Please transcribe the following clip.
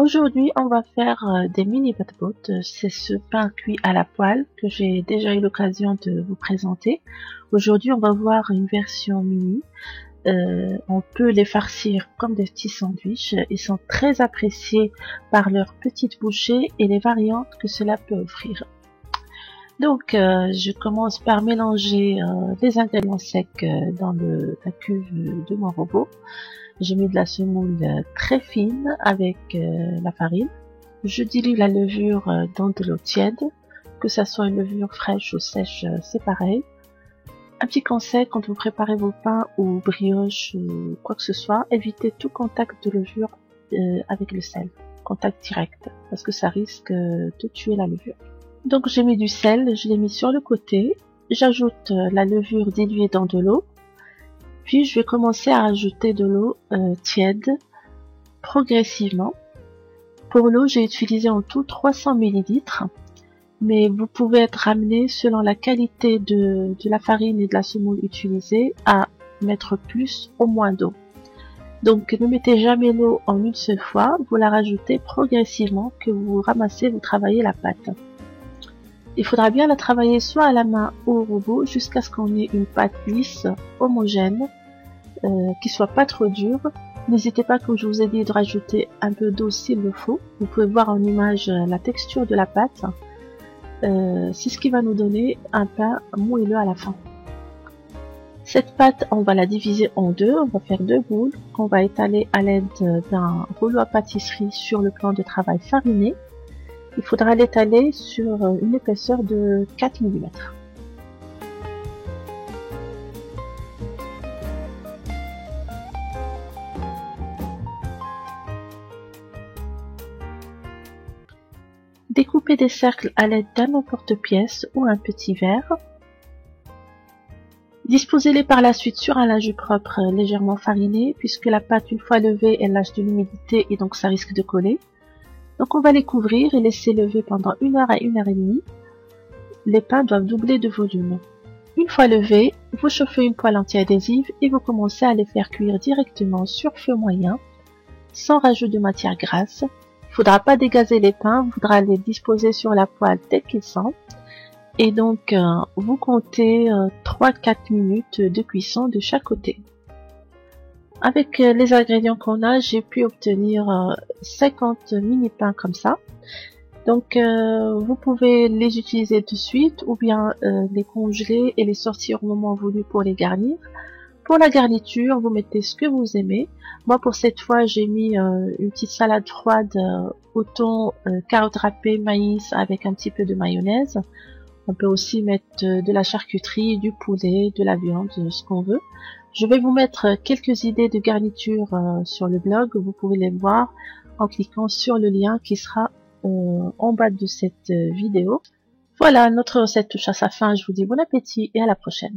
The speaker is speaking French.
Aujourd'hui, on va faire des mini pâte-bottes. C'est ce pain cuit à la poêle que j'ai déjà eu l'occasion de vous présenter. Aujourd'hui, on va voir une version mini. On peut les farcir comme des petits sandwichs. Ils sont très appréciés par leurs petites bouchées et les variantes que cela peut offrir. Donc, je commence par mélanger les ingrédients secs dans la cuve de mon robot. J'ai mis de la semoule très fine avec la farine. Je dilue la levure dans de l'eau tiède, que ça soit une levure fraîche ou sèche, c'est pareil. Un petit conseil quand vous préparez vos pains ou brioches ou quoi que ce soit, évitez tout contact de levure avec le sel, contact direct, parce que ça risque de tuer la levure. Donc j'ai mis du sel, je l'ai mis sur le côté. J'ajoute la levure diluée dans de l'eau. Puis je vais commencer à ajouter de l'eau tiède progressivement. Pour l'eau, j'ai utilisé en tout 300 ml, mais vous pouvez être ramené selon la qualité de la farine et de la semoule utilisée à mettre plus ou moins d'eau. Donc ne mettez jamais l'eau en une seule fois, vous la rajoutez progressivement que vous ramassez, vous travaillez la pâte. Il faudra bien la travailler soit à la main ou au robot jusqu'à ce qu'on ait une pâte lisse, homogène, qui soit pas trop dure. N'hésitez pas, comme je vous ai dit, de rajouter un peu d'eau s'il le faut. Vous pouvez voir en image la texture de la pâte. C'est ce qui va nous donner un pain moelleux à la fin. Cette pâte, on va la diviser en deux. On va faire deux boules qu'on va étaler à l'aide d'un rouleau à pâtisserie sur le plan de travail fariné. Il faudra l'étaler sur une épaisseur de 4 mm. Découpez des cercles à l'aide d'un emporte-pièce ou un petit verre. Disposez-les par la suite sur un linge propre légèrement fariné, puisque la pâte, une fois levée, elle lâche de l'humidité et donc ça risque de coller. Donc on va les couvrir et laisser lever pendant 1 heure à 1 heure et demie. Les pains doivent doubler de volume. Une fois levés, vous chauffez une poêle anti-adhésive et vous commencez à les faire cuire directement sur feu moyen, sans rajout de matière grasse. Il ne faudra pas dégazer les pains, il faudra les disposer sur la poêle tels qu'ils sont. Et donc vous comptez 3-4 minutes de cuisson de chaque côté. Avec les ingrédients qu'on a, j'ai pu obtenir 50 mini pains comme ça. Donc vous pouvez les utiliser de suite ou bien les congeler et les sortir au moment voulu pour les garnir. Pour la garniture, vous mettez ce que vous aimez. Moi pour cette fois, j'ai mis une petite salade froide au thon, carottes râpées, maïs avec un petit peu de mayonnaise. On peut aussi mettre de la charcuterie, du poulet, de la viande, ce qu'on veut. Je vais vous mettre quelques idées de garniture sur le blog. Vous pouvez les voir en cliquant sur le lien qui sera en bas de cette vidéo. Voilà, notre recette touche à sa fin. Je vous dis bon appétit et à la prochaine.